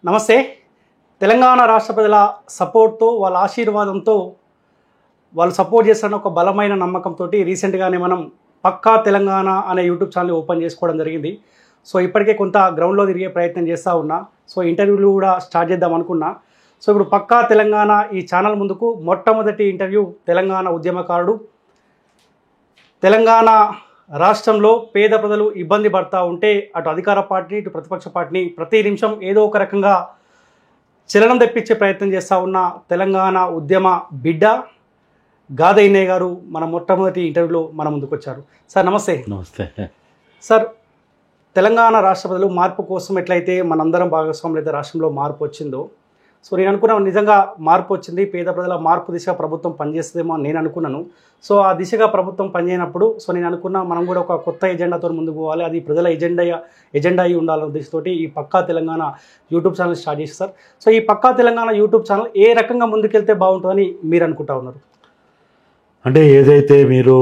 నమస్తే. తెలంగాణ రాష్ట్ర ప్రజల సపోర్ట్తో వాళ్ళ ఆశీర్వాదంతో వాళ్ళు సపోర్ట్ చేస్తున్న ఒక బలమైన నమ్మకంతో రీసెంట్గానే మనం పక్కా తెలంగాణ అనే యూట్యూబ్ ఛానల్ ఓపెన్ చేసుకోవడం జరిగింది. సో ఇప్పటికే కొంత గ్రౌండ్లో తిరిగే ప్రయత్నం చేస్తూ ఉన్నా. సో ఇంటర్వ్యూలు కూడా స్టార్ట్ చేద్దాం అనుకున్నా. సో ఇప్పుడు పక్కా తెలంగాణ ఈ ఛానల్ ముందుకు మొట్టమొదటి ఇంటర్వ్యూ తెలంగాణ ఉద్యమకారుడు. తెలంగాణ రాష్ట్రంలో పేద ప్రజలు ఇబ్బంది పడతా ఉంటే అటు అధికార పార్టీ ఇటు ప్రతిపక్ష పార్టీని ప్రతి నిమిషం ఏదో ఒక రకంగా చలనం తెప్పించే ప్రయత్నం చేస్తూ ఉన్న తెలంగాణ ఉద్యమ బిడ్డ గాదయ్యన్నయ్య గారు మన మొట్టమొదటి ఇంటర్వ్యూలో మన ముందుకు వచ్చారు. సార్ నమస్తే. నమస్తే సార్, తెలంగాణ రాష్ట్ర ప్రజలు మార్పు కోసం ఎట్లయితే మనందరం భాగస్వాములు అయితే రాష్ట్రంలో మార్పు వచ్చిందో, సో నేను అనుకున్నాను నిజంగా మార్పు వచ్చింది, పేద ప్రజల మార్పు దిశగా ప్రభుత్వం పనిచేస్తుందేమో అని నేను అనుకున్నాను. సో ఆ దిశగా ప్రభుత్వం పనిచేయనప్పుడు సో నేను అనుకున్నా మనం కూడా ఒక కొత్త ఎజెండాతో ముందుకు పోవాలి, అది ప్రజల ఎజెండా అయి ఉండాలన్న ఉద్దేశంతో ఈ పక్కా తెలంగాణ యూట్యూబ్ ఛానల్ స్టార్ట్ చేసి సార్. సో ఈ పక్కా తెలంగాణ యూట్యూబ్ ఛానల్ ఏ రకంగా ముందుకెళ్తే బాగుంటుందని మీరు అనుకుంటా ఉన్నారు? అంటే ఏదైతే మీరు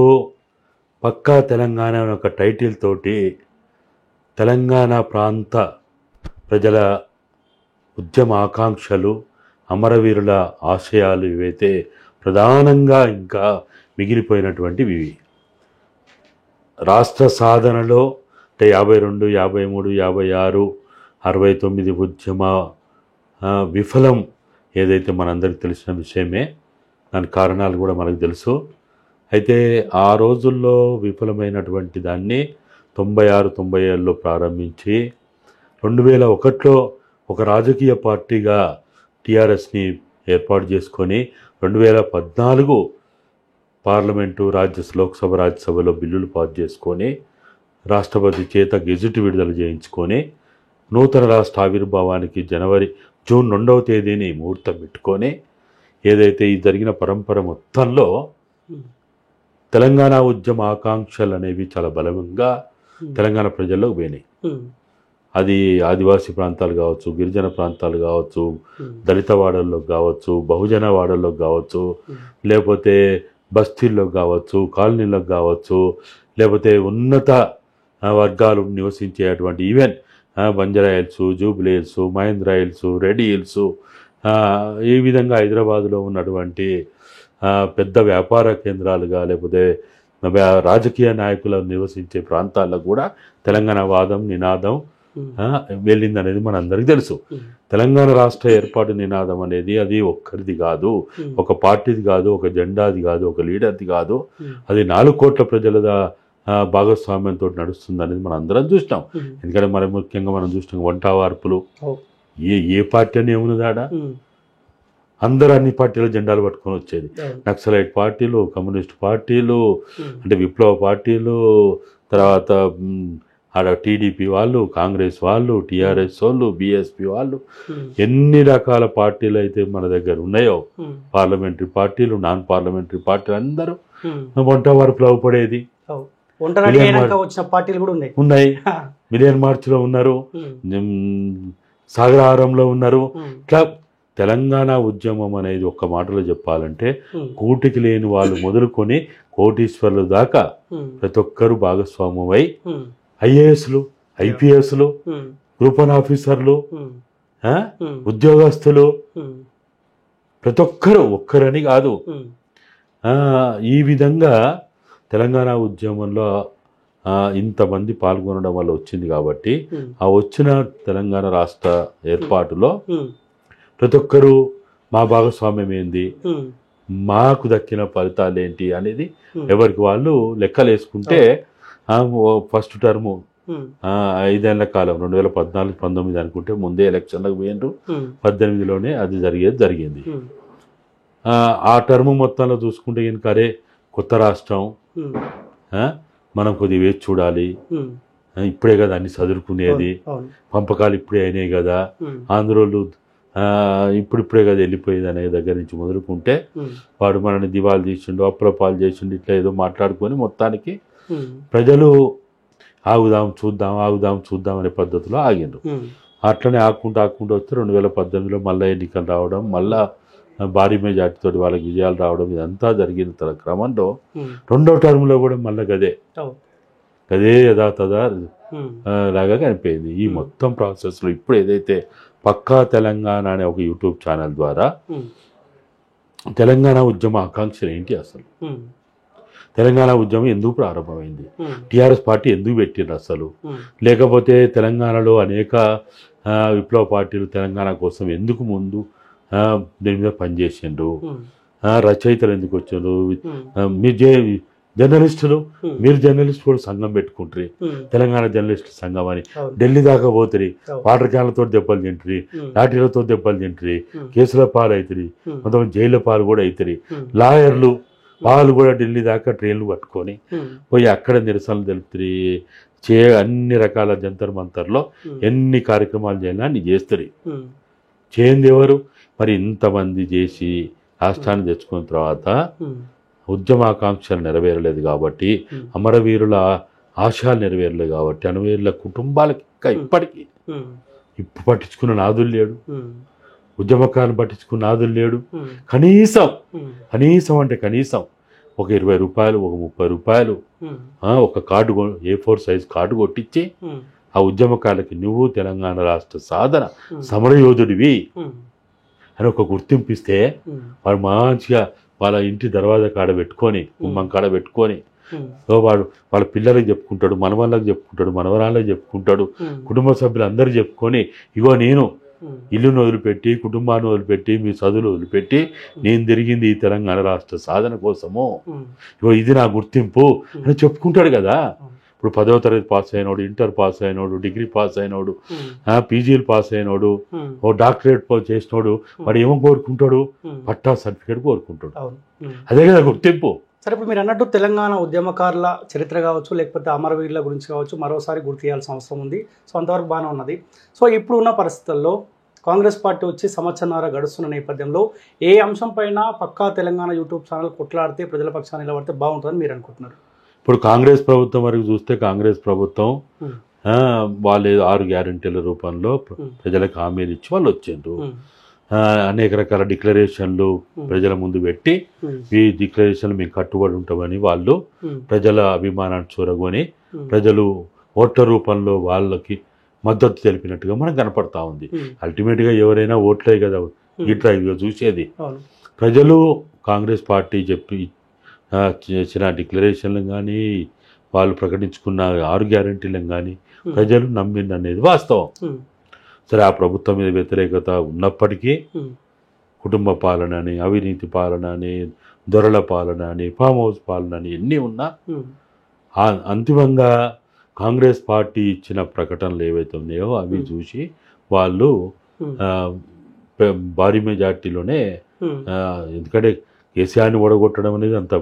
పక్కా తెలంగాణ అనే ఒక టైటిల్ తోటి తెలంగాణ ప్రాంత ప్రజల ఉద్యమ ఆకాంక్షలు, అమరవీరుల ఆశయాలు ఇవైతే ప్రధానంగా ఇంకా మిగిలిపోయినటువంటివి. రాష్ట్ర సాధనలో అంటే 52, 53, 56, 69 ఉద్యమ విఫలం ఏదైతే మనందరికీ తెలిసిన విషయమే. దాని కారణాలు కూడా మనకు తెలుసు. అయితే ఆ రోజుల్లో విఫలమైనటువంటి దాన్ని 96, 97లో ప్రారంభించి 2001లో ఒక రాజకీయ పార్టీగా టీఆర్ఎస్ని ఏర్పాటు చేసుకొని 2014 పార్లమెంటు లోక్సభ రాజ్యసభలో బిల్లులు పాస్ చేసుకొని రాష్ట్రపతి చేత గెజిట్ విడుదల చేయించుకొని నూతన రాష్ట్ర ఆవిర్భావానికి జూన్ 2వ తేదీని ముహూర్తం పెట్టుకొని ఏదైతే ఈ జరిగిన పరంపర మొత్తంలో తెలంగాణ ఉద్యమ ఆకాంక్షలు అనేవి చాలా బలంగా తెలంగాణ ప్రజల్లోకి పోయినాయి. అది ఆదివాసీ ప్రాంతాలు కావచ్చు, గిరిజన ప్రాంతాలు కావచ్చు, దళిత వాడల్లో కావచ్చు, బహుజన వాడల్లో కావచ్చు, లేకపోతే బస్తీల్లో కావచ్చు, కాలనీలకు కావచ్చు, లేకపోతే ఉన్నత వర్గాలు నివసించేటువంటి even Banjara Hills, Jubilee Hills, Mahendra Hills, Reddy Hills, ఈ విధంగా హైదరాబాదులో ఉన్నటువంటి పెద్ద వ్యాపార కేంద్రాలుగా లేకపోతే రాజకీయ నాయకులు నివసించే ప్రాంతాల్లో కూడా తెలంగాణ వాదం నినాదం వెళ్ళిందనేది మనందరికీ తెలుసు. తెలంగాణ రాష్ట్ర ఏర్పాటు నినాదం అనేది అది ఒక్కరిది కాదు, ఒక పార్టీది కాదు, ఒక జెండాది కాదు, ఒక లీడర్ది కాదు, అది 4 కోట్ల ప్రజల భాగస్వామ్యంతో నడుస్తుంది అనేది మనం అందరం చూసినాం. ఎందుకంటే మరి ముఖ్యంగా మనం చూసినాం వంట వార్పులు, ఏ పార్టీ అని ఏమున్నదాడా అందరూ అన్ని పార్టీల జెండాలు పట్టుకొని వచ్చేది. నక్సలైట్ పార్టీలు, కమ్యూనిస్ట్ పార్టీలు, అంటే విప్లవ పార్టీలు, తర్వాత ఆడ టీడీపీ వాళ్ళు, కాంగ్రెస్ వాళ్ళు, టీఆర్ఎస్ వాళ్ళు, బీఎస్పీ వాళ్ళు, ఎన్ని రకాల పార్టీలు అయితే మన దగ్గర ఉన్నాయో పార్లమెంటరీ పార్టీలు, నాన్ పార్లమెంటరీ పార్టీలు అందరూ వంట వార్పులు అవపడేది. ఉన్నాయి. మిలియన్ మార్చ్లో ఉన్నారు, సాగరహారంలో ఉన్నారు. ఇట్లా తెలంగాణ ఉద్యమం అనేది ఒక్క మాటలో చెప్పాలంటే కూటికి లేని వాళ్ళు మొదలుకొని కోటీశ్వర్ల దాకా ప్రతి ఒక్కరు భాగస్వామ్యమై ఐఏఎస్లు, ఐపీఎస్లు, గ్రూప్ 1 ఆఫీసర్లు, ఉద్యోగస్తులు ప్రతి ఒక్కరని కాదు, ఈ విధంగా తెలంగాణ ఉద్యమంలో ఇంతమంది పాల్గొనడం వల్ల వచ్చింది. కాబట్టి ఆ వచ్చిన తెలంగాణ రాష్ట్ర ఏర్పాటులో ప్రతి ఒక్కరూ మా భాగస్వామ్యం ఏంది, మాకు దక్కిన ఫలితాలు ఏంటి అనేది ఎవరికి వాళ్ళు లెక్కలు వేసుకుంటే ఫస్ట్ టర్ము 5 ఏళ్ల కాలం 2014, 19 అనుకుంటే ముందే ఎలక్షన్లకు పోయినరు, 18లోనే అది జరిగింది. ఆ టర్ము మొత్తంలో చూసుకుంటే కనుక అరే కొత్త రాష్ట్రం, మనం కొద్దిగా వేచి చూడాలి, ఇప్పుడే కదా అన్ని చదువుకునేది, పంపకాలు ఇప్పుడే అయినాయి కదా, ఆంధ్రోళ్ళు ఇప్పుడిప్పుడే కదా వెళ్ళిపోయేది అనే దగ్గర నుంచి మొదలుకుంటే వాడు మనని దివాలు చేసిండు, అప్పుల పాలు చేసిండు, ఇట్లా ఏదో మాట్లాడుకొని మొత్తానికి ప్రజలు ఆగుదాం చూద్దాం అనే పద్ధతిలో ఆగిండ్రు. అట్లనే ఆకుంటూ వస్తే 2018లో మళ్ళీ ఎన్నికలు రావడం, మళ్ళా భారీ మెజార్టీతో వాళ్ళకి విజయాలు రావడం, ఇదంతా జరిగిన క్రమంలో 2వ టర్మ్లో కూడా మళ్ళీ గదే యథాతథ లాగా కనిపోయింది. ఈ మొత్తం ప్రాసెస్లో ఇప్పుడు ఏదైతే పక్కా తెలంగాణ అనే ఒక యూట్యూబ్ ఛానల్ ద్వారా తెలంగాణ ఉద్యమ ఆకాంక్షలు ఏంటి, అసలు తెలంగాణ ఉద్యమం ఎందుకు ప్రారంభమైంది, టీఆర్ఎస్ పార్టీ ఎందుకు పెట్టిండ్రు అసలు, లేకపోతే తెలంగాణలో అనేక విప్లవ పార్టీలు తెలంగాణ కోసం ఎందుకు ముందు దీని మీద పనిచేసిండ్రు, రచయితలు ఎందుకు వచ్చిండ్రు, మీరు జర్నలిస్టులు కూడా సంఘం పెట్టుకుంటారు, తెలంగాణ జర్నలిస్టుల సంఘం అని ఢిల్లీ దాకా పోతుంది, వాటర్ క్యాన్లతో దెబ్బలు తింటారు, లాఠీలతో దెబ్బలు తింటారు, కేసుల పాలు అవుతుంది, కొంతమంది జైళ్ళ పాలు కూడా అవుతుంది, లాయర్లు వాళ్ళు కూడా ఢిల్లీ దాకా ట్రైన్లు పట్టుకొని పోయి అక్కడ నిరసనలు తెలుపుతారు, అన్ని రకాల జంతర్ మంతర్లో ఎన్ని కార్యక్రమాలు చేయాలని అన్ని చేస్తారు. చేయంది ఎవరు మరి? ఇంతమంది చేసి రాష్ట్రాన్ని తెచ్చుకున్న తర్వాత ఉద్యమాకాంక్షలు నెరవేరలేదు కాబట్టి, అమరవీరుల ఆశయాలు నెరవేరలేదు కాబట్టి, అమరవీరుల కుటుంబాలకి ఇంకా ఇప్పటికీ ఇప్పుడు పట్టించుకున్న నాదులు లేడు, ఉద్యమకాలను పట్టించుకున్న నాదులు లేడు. కనీసం అంటే కనీసం ఒక 20 రూపాయలు, ఒక 30 రూపాయలు ఒక కార్డు, A4 సైజ్ కార్డు కొట్టించి ఆ ఉద్యమకాలకి నువ్వు తెలంగాణ రాష్ట్ర సాధన సమరయోధుడివి అని ఒక గుర్తింపు ఇస్తే వాడు మంచిగా వాళ్ళ ఇంటి దర్వాజా కాడ పెట్టుకొని, గుమ్మం కాడ పెట్టుకొని, వాడు వాళ్ళ పిల్లలకు చెప్పుకుంటాడు, మనవాళ్ళకి చెప్పుకుంటాడు, మనవరాళ్ళకి చెప్పుకుంటాడు, కుటుంబ సభ్యులందరూ చెప్పుకొని, ఇగో నేను ఇల్లును వదిలిపెట్టి, కుటుంబాన్ని వదిలిపెట్టి, మీ చదువులు వదిలిపెట్టి నేను తిరిగింది ఈ తెలంగాణ రాష్ట్ర సాధన కోసము, ఇగో ఇది నా గుర్తింపు అని చెప్పుకుంటాడు కదా. ఇప్పుడు 10వ తరగతి పాస్ అయినోడు, ఇంటర్ పాస్ అయినోడు, డిగ్రీ పాస్ అయినోడు, పీజీలు పాస్ అయినోడు, ఓ డాక్టరేట్ చేసినోడు, వాడు ఏమో కోరుకుంటాడు? పట్టా సర్టిఫికేట్ కోరుకుంటాడు. అదే కదా గుర్తింపు. సరే, ఇప్పుడు మీరు అన్నట్టు తెలంగాణ ఉద్యమకారుల చరిత్ర కావచ్చు, లేకపోతే అమరవీరుల గురించి కావచ్చు, మరోసారి గుర్తు చేయాల్సిన అవసరం ఉంది. సో అంతవరకు బాగానే ఉన్నది. సో ఇప్పుడు ఉన్న పరిస్థితుల్లో కాంగ్రెస్ పార్టీ వచ్చి సంవత్సరాల గడుస్తున్న నేపథ్యంలో ఏ అంశం పైన పక్కా తెలంగాణ యూట్యూబ్ ఛానల్ కొట్లాడితే ప్రజల పక్షాన్ని నిలబడితే బాగుంటుందని మీరు అనుకుంటున్నారు? ఇప్పుడు కాంగ్రెస్ ప్రభుత్వం వరకు చూస్తే, కాంగ్రెస్ ప్రభుత్వం వాళ్ళు 6 గ్యారెంటీల రూపంలో ప్రజలకు హామీలు ఇచ్చి వాళ్ళు వచ్చిండ్రు. అనేక రకాల డిక్లరేషన్లు ప్రజల ముందు పెట్టి, ఈ డిక్లరేషన్లు మేము కట్టుబడి ఉంటామని వాళ్ళు ప్రజల అభిమానాన్ని చూరగొని ప్రజలు ఓట్ల రూపంలో వాళ్ళకి మద్దతు తెలిపినట్టుగా మనకు కనపడతా ఉంది. అల్టిమేట్గా ఎవరైనా ఓట్లే కదా ఇట్లా చూసేది. ప్రజలు కాంగ్రెస్ పార్టీ చేసిన డిక్లరేషన్లు కానీ, వాళ్ళు ప్రకటించుకున్న 6 గ్యారెంటీలను కానీ ప్రజలు నమ్మింది అనేది వాస్తవం. సరే, ఆ ప్రభుత్వం మీద వ్యతిరేకత ఉన్నప్పటికీ కుటుంబ పాలన అని, అవినీతి పాలన అని, దొరల పాలన అని, ఫామ్ హౌస్ పాలన అని ఎన్ని ఉన్నా అంతిమంగా కాంగ్రెస్ పార్టీ ఇచ్చిన ప్రకటనలు ఏవైతే ఉన్నాయో అవి చూసి వాళ్ళు భారీ మెజార్టీలోనే, ఎందుకంటే కేసీఆర్ని ఓడగొట్టడం అనేది అంత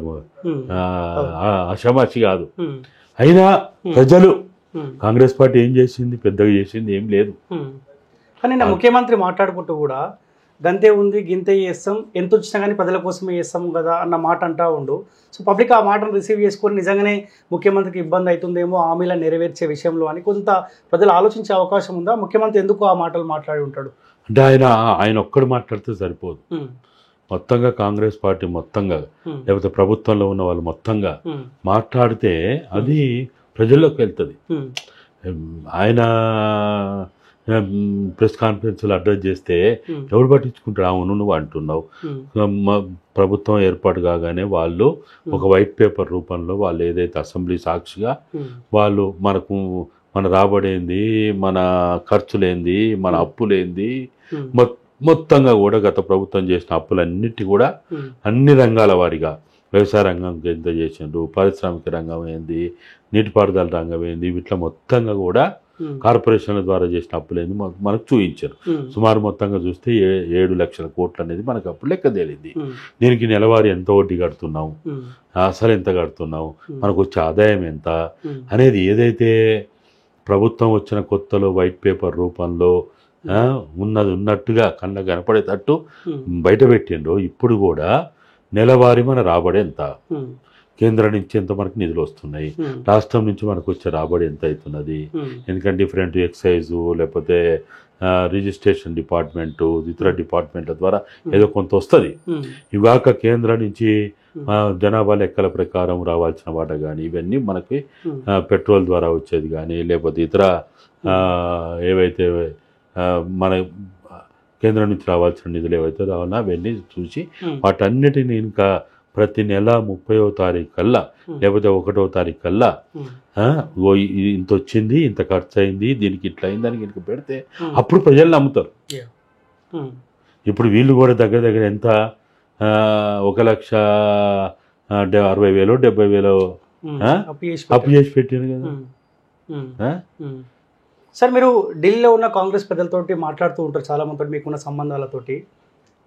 ఆషామాషి కాదు. అయినా ప్రజలు కాంగ్రెస్ పార్టీ ఏం చేసింది? పెద్దగా చేసింది ఏం లేదు. కానీ నా ముఖ్యమంత్రి మాట్లాడుకుంటూ కూడా గంతే ఉంది, గింతే చేస్తాం, ఎంత వచ్చినా కానీ ప్రజల కోసమే చేస్తాం కదా అన్న మాట అంటా ఉండు. సో పబ్లిక్ ఆ మాటను రిసీవ్ చేసుకొని నిజంగానే ముఖ్యమంత్రికి ఇబ్బంది అవుతుందేమో హామీలను నెరవేర్చే విషయంలో అని కొంత ప్రజలు ఆలోచించే అవకాశం ఉందా? ముఖ్యమంత్రి ఎందుకు ఆ మాటలు మాట్లాడి ఉంటాడు అంటే ఆయన ఒక్కడు మాట్లాడితే సరిపోదు. మొత్తంగా కాంగ్రెస్ పార్టీ మొత్తంగా, లేకపోతే ప్రభుత్వంలో ఉన్న వాళ్ళు మొత్తంగా మాట్లాడితే అది ప్రజల్లోకి వెళ్తుంది. ఆయన ప్రెస్ కాన్ఫరెన్స్లో అడ్రస్ చేస్తే ఎవరు పట్టించుకుంటారు? అవును, నువ్వు అంటున్నావు. ప్రభుత్వం ఏర్పాటు కాగానే వాళ్ళు ఒక వైట్ పేపర్ రూపంలో వాళ్ళు ఏదైతే అసెంబ్లీ సాక్షిగా వాళ్ళు మన రాబడేంది, మన ఖర్చులేంది, మన అప్పులేంది, మొత్తంగా కూడా గత ప్రభుత్వం చేసిన అప్పులన్నిటి కూడా అన్ని రంగాల వారిగా, వ్యవసాయ రంగం ఎంత చేసిండ్రు, పారిశ్రామిక రంగం ఏంది, నీటిపారుదల రంగం ఏంది, ఇట్లా మొత్తంగా కూడా కార్పొరేషన్ల ద్వారా చేసిన అప్పులేంది మనకు చూపించారు. సుమారు మొత్తంగా చూస్తే 7 లక్షల కోట్లు అనేది మనకు అప్పుడు లెక్క తేలింది. దీనికి నెలవారీ ఎంత వడ్డీ కడుతున్నాం, అసలు ఎంత కడుతున్నాం, మనకు వచ్చే ఆదాయం ఎంత అనేది ఏదైతే ప్రభుత్వం వచ్చిన కొత్తలో వైట్ పేపర్ రూపంలో ఉన్నది ఉన్నట్టుగా కళ్ళకు కనపడేటట్టు బయట పెట్టిండ్రో, ఇప్పుడు కూడా నెలవారీ మన రాబడి ఎంత, కేంద్రం నుంచి ఎంత మనకు నిధులు వస్తున్నాయి, రాష్ట్రం నుంచి మనకు వచ్చే రాబడి ఎంత అవుతున్నది, ఎందుకంటే డిఫరెంట్ ఎక్సైజు లేకపోతే రిజిస్ట్రేషన్ డిపార్ట్మెంటు, ఇతర డిపార్ట్మెంట్ల ద్వారా ఏదో కొంత వస్తుంది. ఇవాక కేంద్రం నుంచి జనాభా లెక్కల ప్రకారం రావాల్సిన వాట కానీ ఇవన్నీ మనకి పెట్రోల్ ద్వారా వచ్చేది కానీ, లేకపోతే ఇతర ఏవైతే మన కేంద్రం నుంచి రావాల్సిన నిధులు ఏవైతే రావాలో అవన్నీ చూసి వాటన్నిటిని ఇంకా ప్రతి నెల 30వ తారీఖు కల్లా లేకపోతే 1వ తారీఖు కల్లా ఇంత వచ్చింది, ఇంత ఖర్చు అయింది, దీనికి ఇట్లా అయింది దానికి ఇంక పెడితే అప్పుడు ప్రజలు నమ్ముతారు. ఇప్పుడు వీళ్ళు కూడా దగ్గర దగ్గర ఎంత 1,60,000 70,000 అప్పు చేసి పెట్టారు కదా. సార్ మీరు ఢిల్లీలో ఉన్న కాంగ్రెస్ పెద్దలతోటి మాట్లాడుతూ ఉంటారు చాలా మందితో మీకున్న సంబంధాలతోటి.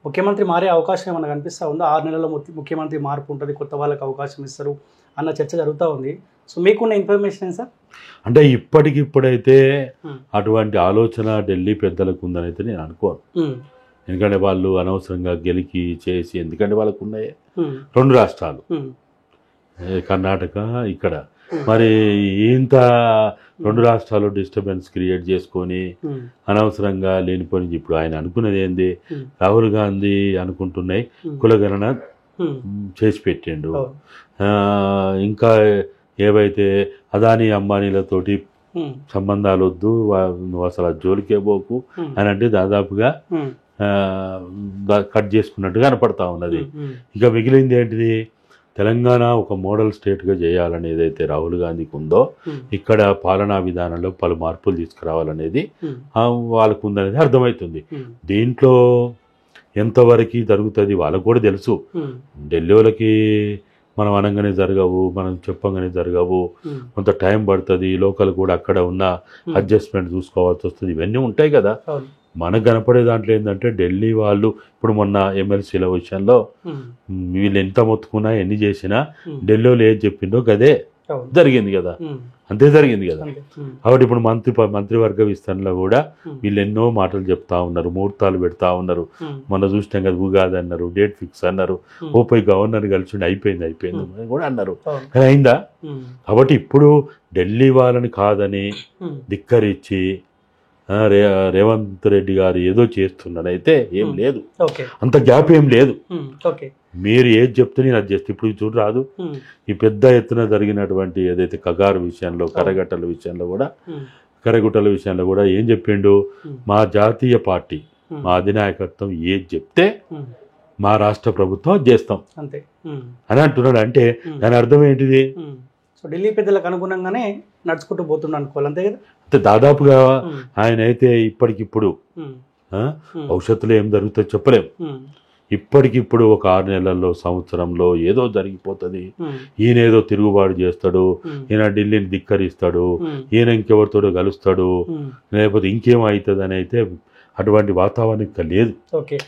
ముఖ్యమంత్రి మారే అవకాశం ఏమైనా కనిపిస్తూ ఉందా? 6 నెలల్లో ముఖ్యమంత్రి మార్పు ఉంటుంది, కొత్త వాళ్ళకి అవకాశం ఇస్తారు అన్న చర్చ జరుగుతూ ఉంది. సో మీకున్న ఇన్ఫర్మేషన్ సార్? అంటే ఇప్పటికిప్పుడైతే అటువంటి ఆలోచన ఢిల్లీ పెద్దలకు ఉందని అయితే నేను అనుకోను. ఎందుకంటే వాళ్ళు అనవసరంగా గెలికి చేసి, ఎందుకంటే వాళ్ళకు ఉన్నాయి 2 రాష్ట్రాలు, కర్ణాటక ఇక్కడ. మరి ఇంత 2 రాష్ట్రాలు డిస్టర్బెన్స్ క్రియేట్ చేసుకొని అనవసరంగా లేనిపోయి ఇప్పుడు ఆయన అనుకున్నది ఏంది, రాహుల్ గాంధీ అనుకుంటున్నాయి కులగణన చేసి పెట్టిండు. ఇంకా ఏవైతే అదానీ అంబానీలతోటి సంబంధాలు వద్దు, నువ్వు అసలు ఆ జోలికే పోకు అని అంటే దాదాపుగా కట్ చేసుకున్నట్టుగా కనపడతా ఉన్నది. ఇక మిగిలింది ఏంటిది, తెలంగాణ ఒక మోడల్ స్టేట్గా చేయాలని ఏదైతే రాహుల్ గాంధీకి ఉందో, ఇక్కడ పాలనా విధానంలో పలు మార్పులు తీసుకురావాలనేది వాళ్ళకు ఉందనేది అర్థమవుతుంది. దీంట్లో ఎంతవరకు జరుగుతుంది వాళ్ళకు కూడా తెలుసు. ఢిల్లీ వాళ్ళకి మనం అనగానే జరగవు, మనం చెప్పంగానే జరగవు, కొంత టైం పడుతుంది, లోకల్ కూడా అక్కడ ఉన్న అడ్జస్ట్మెంట్ చూసుకోవాల్సి వస్తుంది, ఇవన్నీ ఉంటాయి కదా. మనకు కనపడే దాంట్లో ఏంటంటే ఢిల్లీ వాళ్ళు ఇప్పుడు మొన్న ఎమ్మెల్సీల విషయంలో వీళ్ళు ఎంత మొత్తుకున్నా ఎన్ని చేసినా ఢిల్లీలో ఏది చెప్పిందో గదే జరిగింది కదా, అంతే జరిగింది కదా. కాబట్టి ఇప్పుడు మంత్రివర్గ విస్తరణలో కూడా వీళ్ళు ఎన్నో మాటలు చెప్తా ఉన్నారు, ముహూర్తాలు పెడతా ఉన్నారు. మొన్న చూసినాం కదా, ఉగాది అన్నారు, డేట్ ఫిక్స్ అన్నారు, ఓపై గవర్నర్ కలిసి అయిపోయింది అని కూడా అన్నారు. కానీ అయిందా? కాబట్టి ఇప్పుడు ఢిల్లీ వాళ్ళని కాదని ధిక్కరించి రేవంత్ రెడ్డి గారు ఏదో చేస్తున్నాడైతే ఏం లేదు, అంత గ్యాప్ ఏం లేదు. మీరు ఏది చెప్తే నేను అది చేస్తే ఇప్పుడు చూడు రాదు. ఈ పెద్ద ఎత్తున జరిగినటువంటి ఏదైతే కగారు విషయంలో, కరగట్టల విషయంలో కూడా ఏం చెప్పిండు, మా జాతీయ పార్టీ మా అధినాయకత్వం ఏది చెప్తే మా రాష్ట్ర ప్రభుత్వం చేస్తాం అంతే అని అంటున్నాడు. అంటే దాని అర్థం ఏంటిది, ఢిల్లీ పెద్దలకు అనుగుణంగానే నడుచుకుంటూ పోతున్నాడు అనుకోవాలి, అంతే కదా. అంటే దాదాపుగా ఆయన అయితే ఇప్పటికిప్పుడు భవిష్యత్తులో ఏం జరుగుతుందో చెప్పలేము. ఇప్పటికిప్పుడు ఒక 6 నెలల్లో, సంవత్సరంలో ఏదో జరిగిపోతుంది. ఈయన ఏదో తిరుగుబాటు చేస్తాడు, ఈయన ఢిల్లీని ధిక్కరిస్తాడు, ఈయన ఇంకెవరితోడో కలుస్తాడు, లేకపోతే ఇంకేమవుతుంది అని అయితే అటువంటి వాతావరణం ఇంకా లేదు. ఓకే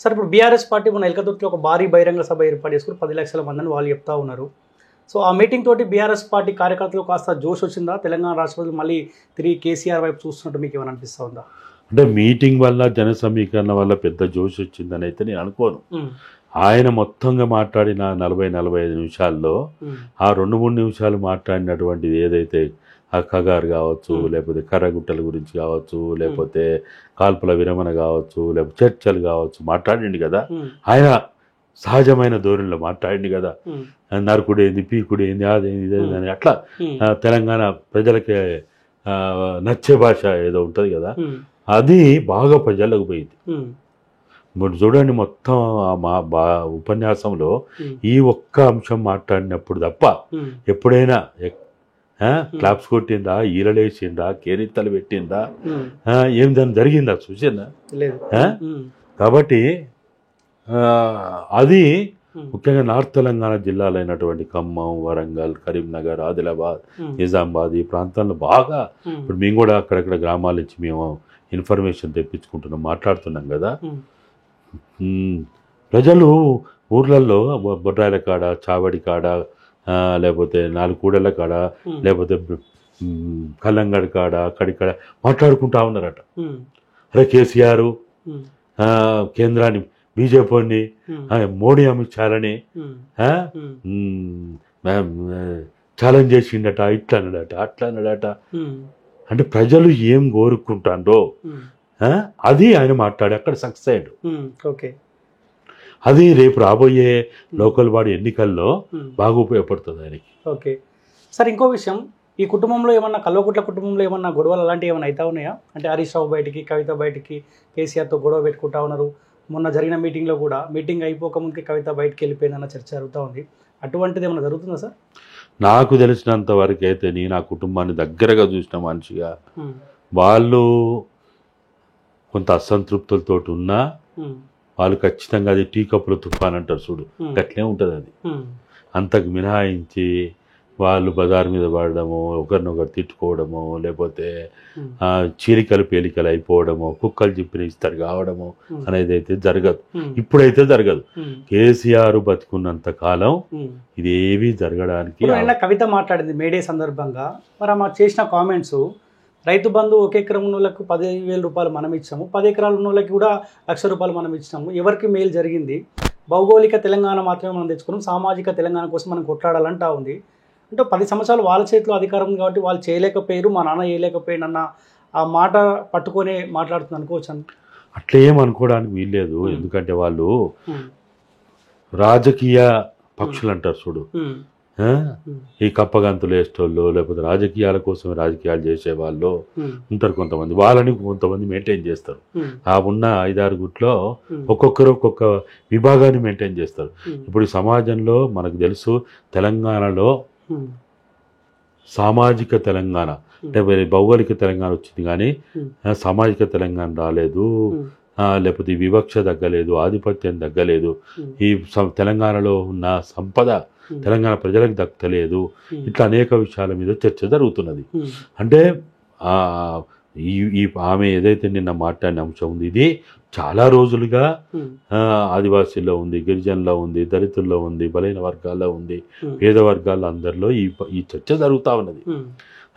సార్, ఇప్పుడు బీఆర్ఎస్ పార్టీ మన ఎల్కతుర్తిలో ఒక భారీ బహిరంగ సభ ఏర్పాటు చేసుకుని 10 లక్షల మందిని వాళ్ళు చెప్తా ఉన్నారు. సో ఆ మీటింగ్ తోటి బీఆర్ఎస్ పార్టీ కార్యకర్తలు కాస్త జోష్ వచ్చిందా? తెలంగాణ రాష్ట్రపతి మళ్ళీ తిరిగి కేసీఆర్ వైపు చూస్తున్నట్టు మీకు ఏమైనా అనిపిస్తూ ఉందా? అంటే మీటింగ్ వల్ల, జన సమీకరణ వల్ల పెద్ద జోష్ వచ్చిందని అయితే నేను అనుకోను. ఆయన మొత్తంగా మాట్లాడిన 40-45 నిమిషాల్లో ఆ 2-3 నిమిషాలు మాట్లాడినటువంటిది ఏదైతే ఆ కగారు కావచ్చు, లేకపోతే కర్రగుట్టల గురించి కావచ్చు, లేకపోతే కాల్పుల విరమణ కావచ్చు, లేకపోతే చర్చలు కావచ్చు మాట్లాడిండు కదా. ఆయన సహజమైన ధోరణిలో మాట్లాడింది కదా. నరకుడేంది, పీకుడేంది, అదేంది, ఇదేంది అట్లా తెలంగాణ ప్రజలకి నచ్చే భాష ఏదో ఉంటుంది కదా, అది బాగా ప్రజలకు పోయింది. ఇప్పుడు చూడండి, మొత్తం మా ఉపన్యాసంలో ఈ ఒక్క అంశం మాట్లాడినప్పుడు తప్ప ఎప్పుడైనా క్లాప్స్ కొట్టిందా, ఈలలేసిందా, కేరింతలు పెట్టిందా, ఏం దాన్ని జరిగిందా చూసిందా? కాబట్టి అది ముఖ్యంగా నార్త్ తెలంగాణ జిల్లాలైనటువంటి ఖమ్మం, వరంగల్, కరీంనగర్, ఆదిలాబాద్, నిజామాబాద్ ఈ ప్రాంతాల్లో బాగా ఇప్పుడు మేము కూడా అక్కడక్కడ గ్రామాల నుంచి మేము ఇన్ఫర్మేషన్ తెప్పించుకుంటున్నాం, మాట్లాడుతున్నాం కదా. ప్రజలు ఊర్లలో బొడ్రాయిల కాడ, చావడి కాడ, లేకపోతే 4 కూడళ్ళ కాడ, లేకపోతే కల్లంగడి కాడ, అక్కడిక్కడ మాట్లాడుకుంటా ఉన్నారట. అరే కేసీఆర్ కేంద్రాన్ని, బీజేపీని, మోడీ అమిత్ షాలని ఛాలెంజ్ చేసిండట, ఇట్లా అన్నాడట, అట్లా అన్నాడట. అంటే ప్రజలు ఏం కోరుకుంటారో అది ఆయన మాట్లాడి అక్కడ సక్సెస్ అయ్యాడు. ఓకే, అది రేపు రాబోయే లోకల్ బాడీ ఎన్నికల్లో బాగా ఉపయోగపడుతుంది ఆయనకి. ఓకే సార్, ఇంకో విషయం, ఈ కుటుంబంలో ఏమన్నా కల్వకుట్ల కుటుంబంలో ఏమన్నా గొడవలు అలాంటివి ఏమైనా అవుతా ఉన్నాయా? అంటే హరీష్ రావు బయటికి, కవిత బయటికి, కేసీఆర్తో గొడవ పెట్టుకుంటా ఉన్నారు. మొన్న జరిగిన మీటింగ్లో కూడా మీటింగ్ అయిపోకముందుకే కవిత బయటికి వెళ్ళిపోయిందన్న చర్చ జరుగుతూ ఉంది. అటువంటిది ఏమైనా జరుగుతుందా సార్? నాకు తెలిసినంత వరకు అయితే నేను ఆ కుటుంబాన్ని దగ్గరగా చూసిన మనిషిగా వాళ్ళు కొంత అసంతృప్తులతో ఉన్నా వాళ్ళు ఖచ్చితంగా అది టీ కప్పుల తుఫాన్ అంటారు చూడు, అట్లే ఉంటుంది అది. అంతకు మినహాయించి వాళ్ళు బజార్ మీద పడడము, ఒకరినొకరు తిట్టుకోవడము, లేకపోతే చీలికలు పేలికలు అయిపోవడము, కుక్కలు చెప్పిన ఇస్తారు కావడము అనేది అయితే జరగదు. ఇప్పుడైతే జరగదు. కేసీఆర్ బతుకున్నంత కాలం ఇదేవి జరగడానికి. కవిత మాట్లాడింది మేడే సందర్భంగా, మరి ఆమె చేసిన కామెంట్స్, రైతు బంధు ఒక ఎకరం ఉన్న వాళ్ళకు 10,000 రూపాయలు మనం ఇచ్చాము, 10 ఎకరాలు ఉన్న వాళ్ళకి కూడా 1,00,000 రూపాయలు మనం ఇచ్చినాము, ఎవరికి మేలు జరిగింది, భౌగోళిక తెలంగాణ మాత్రమే మనం తెచ్చుకున్నాం, సామాజిక తెలంగాణ కోసం మనం కొట్లాడాలంటా ఉంది. అంటే 10 సంవత్సరాలు వాళ్ళ చేతిలో అధికారం ఉంది కాబట్టి వాళ్ళు చేయలేకపోయారు, మా నాన్న చేయలేకపోయాడు అన్న ఆ మాట పట్టుకొనే మాట్లాడుతుంది అనుకోవచ్చు. అట్లా ఏమనుకోవడానికి వీల్లేదు. ఎందుకంటే వాళ్ళు రాజకీయ పక్షులు అంటారు చూడు, ఈ కప్పగంతులు వేసేటోళ్ళు, లేకపోతే రాజకీయాల కోసం రాజకీయాలు చేసేవాళ్ళు ఉంటారు కొంతమంది. వాళ్ళని కొంతమంది మెయింటైన్ చేస్తారు. ఆ ఉన్న 5-6 గుట్లో ఒక్కొక్కరు ఒక్కొక్క విభాగాన్ని మెయింటైన్ చేస్తారు. ఇప్పుడు సమాజంలో మనకు తెలుసు, తెలంగాణలో సామాజిక తెలంగాణ అంటే భౌగోళిక తెలంగాణ వచ్చింది కానీ సామాజిక తెలంగాణ రాలేదు, లేకపోతే వివక్ష తగ్గలేదు, ఆధిపత్యం తగ్గలేదు, ఈ తెలంగాణలో ఉన్న సంపద తెలంగాణ ప్రజలకు దక్కలేదు. ఇట్లా అనేక విషయాల మీద చర్చ జరుగుతున్నది. అంటే ఈ ఆమె ఏదైతే నిన్న మాట్లాడిన అంశం ఉంది, ఇది చాలా రోజులుగా ఆదివాసీల్లో ఉంది, గిరిజనుల్లో ఉంది, దళితుల్లో ఉంది, బలైన వర్గాల్లో ఉంది, పేద వర్గాల్లో అందరిలో ఈ చర్చ జరుగుతూ ఉన్నది.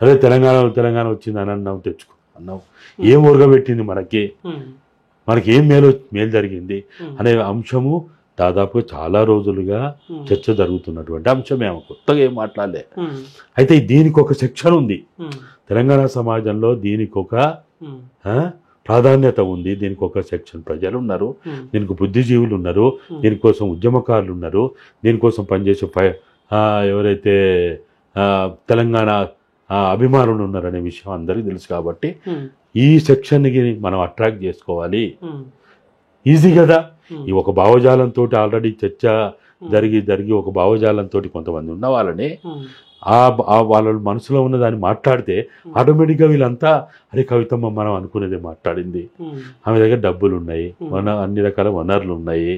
అదే తెలంగాణ వచ్చింది అని అన్నాం, తెచ్చుకున్నాం, ఏం ఉరగబెట్టింది మనకి ఏం మేలు జరిగింది అనే అంశము దాదాపుగా చాలా రోజులుగా చర్చ జరుగుతున్నటువంటి అంశమే. ఆమె కొత్తగా ఏం మాట్లాడలే. అయితే దీనికి ఒక సెక్షన్ ఉంది తెలంగాణ సమాజంలో, దీనికి ఒక ప్రాధాన్యత ఉంది, దీనికి ఒక సెక్షన్ ప్రజలు ఉన్నారు, దీనికి బుద్ధిజీవులు ఉన్నారు, దీనికోసం ఉద్యమకారులు ఉన్నారు, దీనికోసం పనిచేసే ఎవరైతే తెలంగాణ అభిమానులు ఉన్నారనే విషయం అందరికీ తెలుసు. కాబట్టి ఈ సెక్షన్కి మనం అట్రాక్ట్ చేసుకోవాలి. ఈజీ కదా. ఈ ఒక భావజాలంతో ఆల్రెడీ చర్చ జరిగి ఒక భావజాలంతో కొంతమంది ఉన్న వాళ్ళని వాళ్ళ మనసులో ఉన్న దాన్ని మాట్లాడితే ఆటోమేటిక్గా వీళ్ళంతా అరే కవితమ్మ మనం అనుకునేదే మాట్లాడింది, ఆమె దగ్గర డబ్బులు ఉన్నాయి, అన్ని రకాల వనరులు ఉన్నాయి,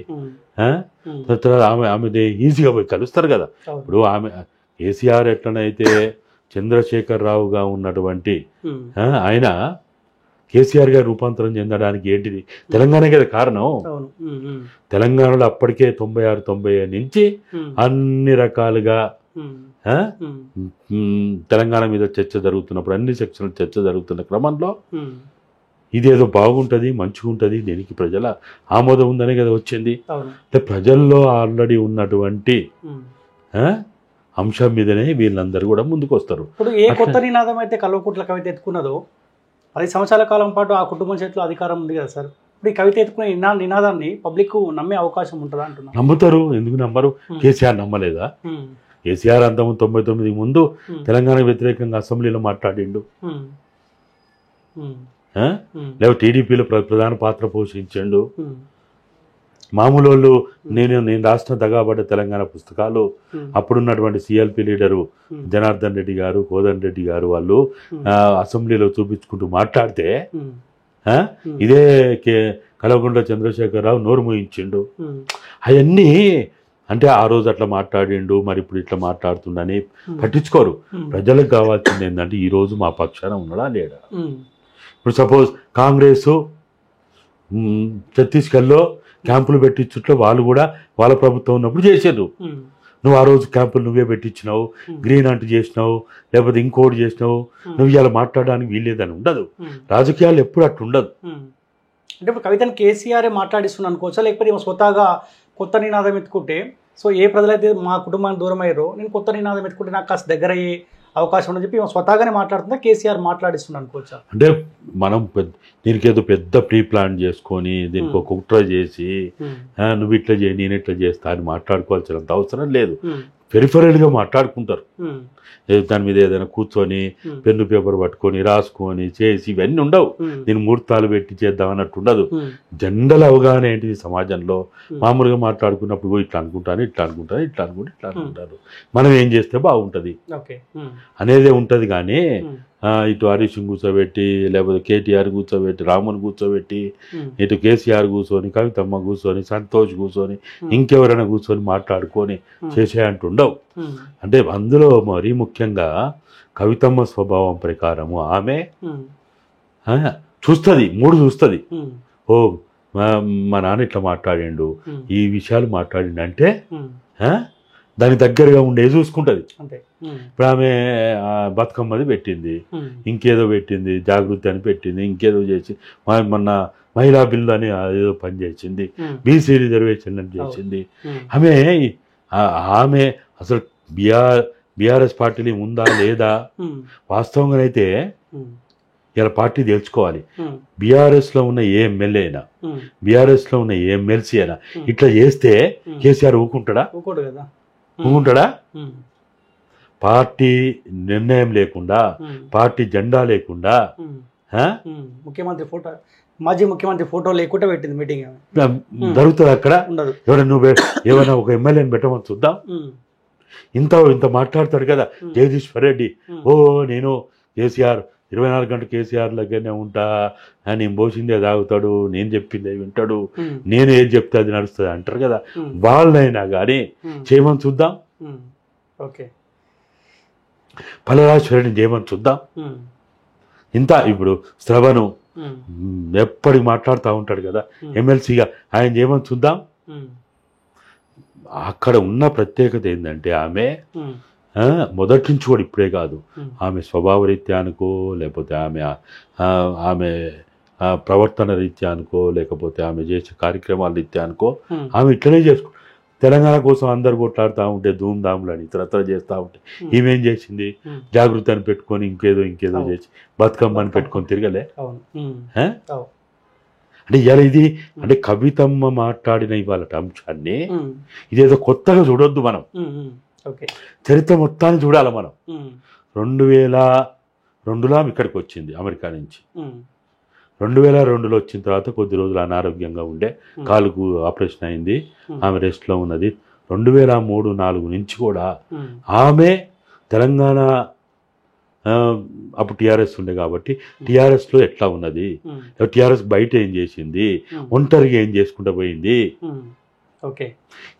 ఆమె ఈజీగా పోయి కలుస్తారు కదా. ఇప్పుడు ఆమె కేసీఆర్ ఎట్లనైతే చంద్రశేఖర్ రావుగా ఉన్నటువంటి ఆయన కేసీఆర్ గారు రూపాంతరం చెందడానికి ఏంటిది తెలంగాణ కదా కారణం. తెలంగాణలో అప్పటికే 96-97 నుంచి అన్ని రకాలుగా తెలంగాణ మీద చర్చ జరుగుతున్నప్పుడు, అన్ని సెక్షన్ల చర్చ జరుగుతున్న క్రమంలో ఇదేదో బాగుంటుంది, మంచిగా ఉంటుంది, దీనికి ప్రజల ఆమోదం ఉందనే కదా వచ్చింది. ప్రజల్లో ఆల్రెడీ ఉన్నటువంటి అంశం మీదనే వీళ్ళందరూ కూడా ముందుకు వస్తారు. ఇప్పుడు ఏ కొత్త నినాదం అయితే కల్వకుట్ల కవిత ఎత్తుకున్నదో 10 సంవత్సరాల కాలం పాటు ఆ కుటుంబం చేతిలో అధికారం ఉంది కదా సార్. ఇప్పుడు ఈ కవిత ఎత్తుకునే నినాదాన్ని పబ్లిక్ నమ్మే అవకాశం ఉంటుందా అంటున్నా? నమ్ముతారు, ఎందుకు నమ్మరు? కేసీఆర్ నమ్మలేదా? కేసీఆర్ 99 ముందు తెలంగాణ వ్యతిరేకంగా అసెంబ్లీలో మాట్లాడిండు, లేకపోతే టీడీపీలో ప్రధాన పాత్ర పోషించిండు. మామూలు వాళ్ళు నేను రాష్ట్ర దగాబడ్డ తెలంగాణ పుస్తకాలు అప్పుడున్నటువంటి సిఎల్పి లీడరు జనార్దన్ రెడ్డి గారు, కోదండ రెడ్డి గారు వాళ్ళు అసెంబ్లీలో చూపించుకుంటూ మాట్లాడితే ఇదే కల్వకుంట్ల చంద్రశేఖరరావు నోరు మూయించిండు. అవన్నీ అంటే ఆ రోజు అట్లా మాట్లాడిండు, మరి ఇప్పుడు ఇట్లా మాట్లాడుతుండని పట్టించుకోరు. ప్రజలకు కావాల్సింది ఏంటంటే ఈ రోజు మా పక్షాన ఉన్నాడా లేడా. ఇప్పుడు సపోజ్ కాంగ్రెస్ ఛత్తీస్గఢ్లో క్యాంపులు పెట్టించుట్లో వాళ్ళు కూడా వాళ్ళ ప్రభుత్వం ఉన్నప్పుడు చేసారు. నువ్వు ఆ రోజు క్యాంపులు నువ్వే పెట్టించినావు, గ్రీన్ అంటూ చేసినావు, లేకపోతే ఇంకోటి చేసినావు, నువ్వు ఇలా మాట్లాడడానికి వీల్లేదని ఉండదు. రాజకీయాలు ఎప్పుడు అట్టు ఉండదు. అంటే ఇప్పుడు కవితను కేసీఆరే మాట్లాడిస్తున్నాను అనుకోవచ్చా, లేకపోతే స్వతహాగా కొత్త నినాదం ఎత్తుకుంటే, సో ఏ ప్రజలైతే మా కుటుంబానికి దూరం అయ్యారో నేను కొత్త నినాదం ఎత్తుకుంటే నాకు కాస్త దగ్గర అయ్యే అవకాశం ఉందని చెప్పి స్వతహాగానే మాట్లాడుతుందా, కేసీఆర్ మాట్లాడిస్తున్నాను అనుకోవచ్చా? అంటే మనం దీనికి ఏదో పెద్ద ప్రీ ప్లాన్ చేసుకొని దీనికి ఒక కుట్ర చేసి నువ్వు ఇట్లా చేయి నేను ఇట్లా చేస్తా అని మాట్లాడుకోవాల్సినంత అవసరం లేదు. పెరిఫరల్గా మాట్లాడుకుంటారు. దాని మీద ఏదైనా కూర్చొని పెన్ను పేపర్ పట్టుకొని రాసుకొని చేసి ఇవన్నీ ఉండవు. దీని ముహూర్తాలు పెట్టి చేద్దాం అన్నట్టు ఉండదు. జనరల్ అవగాహన ఏంటిది సమాజంలో మామూలుగా మాట్లాడుకున్నప్పుడు ఇట్లా అనుకుంటాను ఇట్లా అనుకుంటాను ఇట్లా అనుకుంటే ఇట్లా అనుకుంటారు, మనం ఏం చేస్తే బాగుంటుంది అనేదే ఉంటుంది. కానీ ఇటు హరీష్ని కూర్చోబెట్టి లేకపోతే కేటీఆర్ కూర్చోబెట్టి రాముని కూర్చోబెట్టి ఇటు కేసీఆర్ కూర్చొని కవితమ్మ కూర్చొని సంతోష్ కూర్చొని ఇంకెవరైనా కూర్చొని మాట్లాడుకొని చేసే అంటుండవు. అంటే అందులో మరీ ముఖ్యంగా కవితమ్మ స్వభావం ప్రకారము ఆమె చూస్తుంది, మూడు చూస్తుంది. ఓ మా నాన్న ఇట్లా మాట్లాడిండు, ఈ విషయాలు మాట్లాడిండు అంటే దాని దగ్గరగా ఉండే చూసుకుంటుంది. ఇప్పుడు ఆమె బతుకమ్మది పెట్టింది, ఇంకేదో పెట్టింది, జాగృతి అని పెట్టింది, ఇంకేదో చేసి మొన్న మహిళా బిల్లు అని ఏదో పని చేసింది, బీసీ రిజర్వేషన్ అని చేసింది. ఆమె అసలు బీఆర్ఎస్ పార్టీలో ఉందా లేదా వాస్తవంగానైతే ఇలా పార్టీ తెలుసుకోవాలి. బీఆర్ఎస్లో ఉన్న ఏ ఎమ్మెల్యే అయినా బీఆర్ఎస్లో ఉన్న ఏ ఎమ్మెల్సీ అయినా ఇట్లా చేస్తే కేసీఆర్ ఊకుంటాడా? ఊకుంటాడా? పార్టీ నిర్ణయం లేకుండా, పార్టీ జెండా లేకుండా, ముఖ్యమంత్రి ఫోటో, మాజీ ముఖ్యమంత్రి ఫోటో లేకుండా పెట్టింది మీటింగ్ జరుగుతుంది అక్కడ. ఎవరైనా నువ్వు ఏమైనా ఒక ఎమ్మెల్యేని పెట్టమని చూద్దాం. ఇంత మాట్లాడతాడు కదా జగదీశ్వర్ రెడ్డి, ఓ నేను కేసీఆర్ 24 గంటలు కేసీఆర్ దగ్గరనే ఉంటా, నేను పోసిందే తాగుతాడు, నేను చెప్పిందే వింటాడు, నేను ఏది చెప్తే అది నడుస్తుంది అంటారు కదా. వాళ్ళైనా కానీ చేయమని చూద్దాం. పలరాశ్వరుడిని చేయమని చూద్దాం. ఇంత ఇప్పుడు శ్రవణు ఎప్పటికి మాట్లాడుతూ ఉంటాడు కదా ఎమ్మెల్సీగా, ఆయన చేయమని చూద్దాం. అక్కడ ఉన్న ప్రత్యేకత ఏంటంటే ఆమె మొదటి నుంచి కూడా ఇప్పుడే కాదు, ఆమె స్వభావ రీత్యానికో లేకపోతే ఆమె ప్రవర్తన రీత్యానికో లేకపోతే ఆమె చేసే కార్యక్రమాల రీత్యానికో ఆమె ఇట్లనే చేసుకో. తెలంగాణ కోసం అందరు కొట్లాడుతూ ఉంటే ధూమ్ధాములు అని ఇతరత్ర చేస్తూ ఉంటే ఈమెం చేసింది, జాగృతి అని పెట్టుకొని ఇంకేదో చేసి బతుకమ్మని పెట్టుకొని తిరగలే. అంటే ఇవాళ ఇది అంటే కవితమ్మ మాట్లాడిన ఇవాళ అంశాన్ని ఇదేదో కొత్తగా చూడొద్దు. మనం చరిత్ర మొత్తాన్ని చూడాలి. మనం 2002లో ఇక్కడికి వచ్చింది అమెరికా నుంచి. 2002లో వచ్చిన తర్వాత కొద్ది రోజులు అనారోగ్యంగా ఉండే, కాలుకు ఆపరేషన్ అయింది, ఆమె రెస్ట్లో ఉన్నది. 2003-04 నుంచి కూడా ఆమె తెలంగాణ అప్పుడు టీఆర్ఎస్ ఉండే కాబట్టి టీఆర్ఎస్లో ఎట్లా ఉన్నది, టీఆర్ఎస్ బయట ఏం చేసింది, ఒంటరిగా ఏం చేసుకుంటూ పోయింది,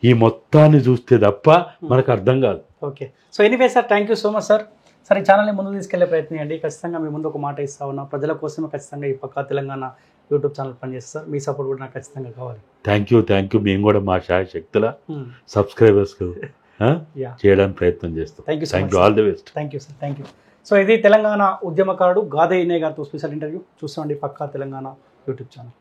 ఈ మొత్తాన్ని చూస్తే తప్ప మనకు అర్థం కాదు. Okay, so anyway sir, thank you so much sir. సరే, ఈ ఛానల్ని ముందుకు తీసుకెళ్లే ప్రయత్నం చేయండి. ఖచ్చితంగా మీ ముందు ఒక మాట ఇస్తా ఉన్నా, ప్రజల కోసమే ఖచ్చితంగా ఈ పక్కా తెలంగాణ యూట్యూబ్ ఛానల్ పనిచేస్తారు సార్. మీ సపోర్ట్ కూడా నాకు ఖచ్చితంగా కావాలి. Thank you. మేము కూడా మా శాయశక్తుల సబ్స్క్రైబర్స్ చేయడానికి ప్రయత్నం చేస్తాం. Thank you, all the best. Thank you sir, thank you. So ఇది తెలంగాణ ఉద్యమకారుడు గాదే ఇనయ్య గారితో స్పెషల్ ఇంటర్వ్యూ. చూస్తామండి పక్కా తెలంగాణ యూట్యూబ్ ఛానల్.